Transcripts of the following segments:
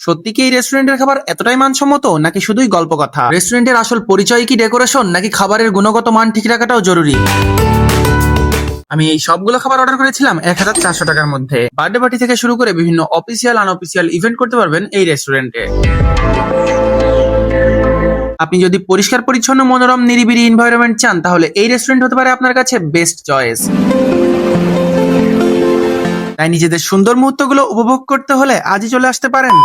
সত্যি কি এই রেস্টুরেন্টের খাবার এতটাই মানসম্মত নাকি শুধুই গল্প কথা? রেস্টুরেন্টের আসল পরিচয় কি ডেকোরেশন নাকি খাবারের গুণগত মান ঠিক রাখাটাও জরুরি? আমি এই সবগুলো খাবার অর্ডার করেছিলাম 1400 টাকার মধ্যে। বার্থডে পার্টি থেকে শুরু করে বিভিন্ন অফিসিয়াল আনঅফিসিয়াল ইভেন্ট করতে পারবেন এই রেস্টুরেন্টে। আপনি যদি পরিষ্কার পরিচ্ছন্ন মনোরম নিরিবিলি এনভায়রনমেন্ট চান তাহলে এই রেস্টুরেন্ট হতে পারে আপনার কাছে বেস্ট চয়েস। তাই নিজেদের সুন্দর মুহূর্তগুলো উপভোগ করতে হলে আজই চলে আসতে পারেন।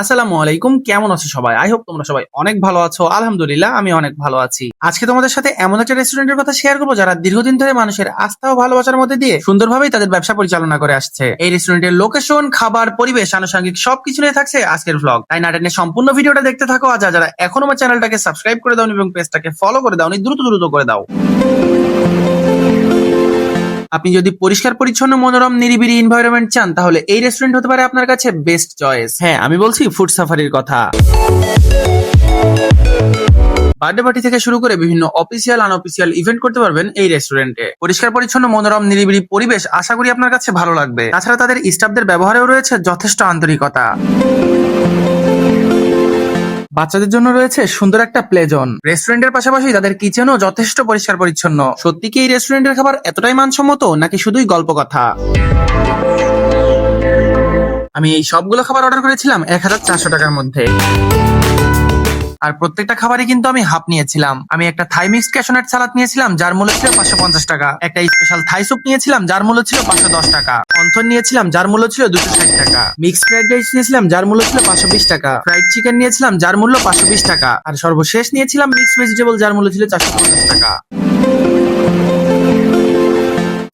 আসসালামু আলাইকুম, কেমন আছো সবাই? আই হোপ তোমরা সবাই অনেক ভালো আছো। আলহামদুলিল্লাহ আমি অনেক ভালো আছি। আজকে তোমাদের সাথে এমন একটা রেস্টুরেন্টের কথা শেয়ার করবো যারা দীর্ঘদিন ধরে মানুষের আস্থা ও ভালোবাসার মধ্যে দিয়ে সুন্দরভাবেই তাদের ব্যবসা পরিচালনা করে আসছে। এই রেস্টুরেন্টের লোকেশন, খাবার, পরিবেশ, আনুষঙ্গিক সবকিছু নিয়ে থাকছে আজকের ভ্লগ। তাই না টেনে সম্পূর্ণ ভিডিওটা দেখতে থাকো। আর যারা এখনো আমার চ্যানেলটাকে সাবস্ক্রাইব করে দাও এবং পেজটাকে ফলো করে দাও, দ্রুত করে দাও। আপনি যদি পরিষ্কার পরিচ্ছন্ন মনোরম নিরিবিলি এনভায়রনমেন্ট চান তাহলে এই রেস্টুরেন্ট হতে পারে আপনার কাছে বেস্ট চয়েস। হ্যাঁ, আমি বলছি ফুড সাফারির কথা। বার্থডে পার্টি থেকে শুরু করে বিভিন্ন অফিসিয়াল আনঅফিসিয়াল ইভেন্ট করতে পারবেন এই রেস্টুরেন্টে। পরিষ্কার পরিচ্ছন্ন মনোরম নিরিবিলি পরিবেশ আশা করি আপনার কাছে ভালো লাগবে। তাছাড়া তাদের স্টাফদের ব্যবহারেও রয়েছে যথেষ্ট আন্তরিকতা। বাচ্চাদের জন্য রয়েছে সুন্দর একটা প্লে জোন। রেস্টুরেন্টের পাশাপাশি তাদের কিচেনও যথেষ্ট পরিষ্কার পরিচ্ছন্ন। সত্যি কি এই রেস্টুরেন্টের খাবার এতটাই মানসম্মত নাকি শুধুই গল্প কথা? আমি এই সবগুলো খাবার অর্ডার করেছিলাম 1400 টাকার মধ্যে। আর প্রত্যেকটা খাবারই কিন্তু আমি হাফ নিয়েছিলাম। আমি একটা থাই মিক্সড ক্যাশনাট সালাদ নিয়েছিলাম যার মূল্য ছিল 550 টাকা। একটা স্পেশাল থাই স্যুপ নিয়েছিলাম যার মূল্য ছিল 510 টাকা। অন্থন নিয়েছিলাম যার মূল্য ছিল 260 টাকা। মিক্সড ফ্রাইড রাইস নিয়েছিলাম যার মূল্য ছিল 520 টাকা। ফ্রাইড চিকেন নিয়েছিলাম যার মূল্য 520 টাকা। আর সর্বশেষ নিয়েছিলাম মিক্সড ভেজিটেবল যার মূল্য ছিল 450 টাকা।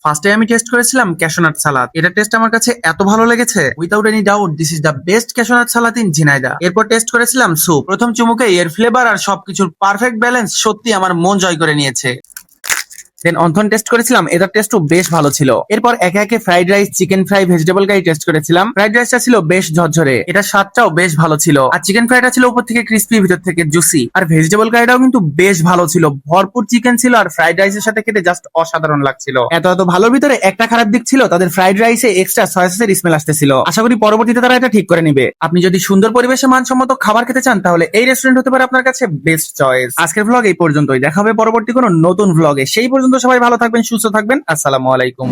ফার্স্টে আমি টেস্ট করেছিলাম ক্যাশনাট সালাদ। এটা টেস্ট আমার কাছে এত ভালো লেগেছে, without any doubt this is the best cashew nut salad in Jhenaidah. এরপর টেস্ট করেছিলাম স্যুপ। প্রথম চুমুকে এর ফ্লেভার আর সবকিছুর পারফেক্ট ব্যালেন্স সত্যি আমার মন জয় করে নিয়েছে। দেন অন্থন টেস্ট করেছিলাম, এটার টেস্টও বেশ ভালো ছিল। এরপর একে একে fried rice, chicken fry, vegetable curry taste করেছিলাম। ফ্রাইড রাইসটা ছিল বেশ ঝরঝরে, এটা স্বাদটাও বেশ ভালো ছিল। আর চিকেন ফ্রাইটা ছিল উপর থেকে ক্রিস্পি, ভিতর থেকে জুসি। আর ভেজিটেবল কারিটাও কিন্তু বেশ ভালো ছিল, ভরপুর চিকেন ছিল। আর ফ্রাইড রাইসের সাথে খেতে জাস্ট অসাধারণ লাগছিল। এত ভালোর ভিতরে একটা খারাপ দিক ছিল, তাদের ফ্রাইড রাইসে এক্সট্রা সয়া সসের স্মেল আসতেছিল। আশা করি পরবর্তীতে তারা এটা ঠিক করে নিবে। আপনি যদি সুন্দর পরিবেশে মানসম্মত খাবার খেতে চান তাহলে এই রেস্টুরেন্ট হতে পারে আপনার কাছে বেস্ট চয়েস। আজকের ভ্লগ এই পর্যন্তই, দেখা হবে পরবর্তী কোনো নতুন ভ্লগে। সেই পর্যন্ত সবাই ভালো থাকবেন, সুস্থ থাকবেন। আসসালামু আলাইকুম।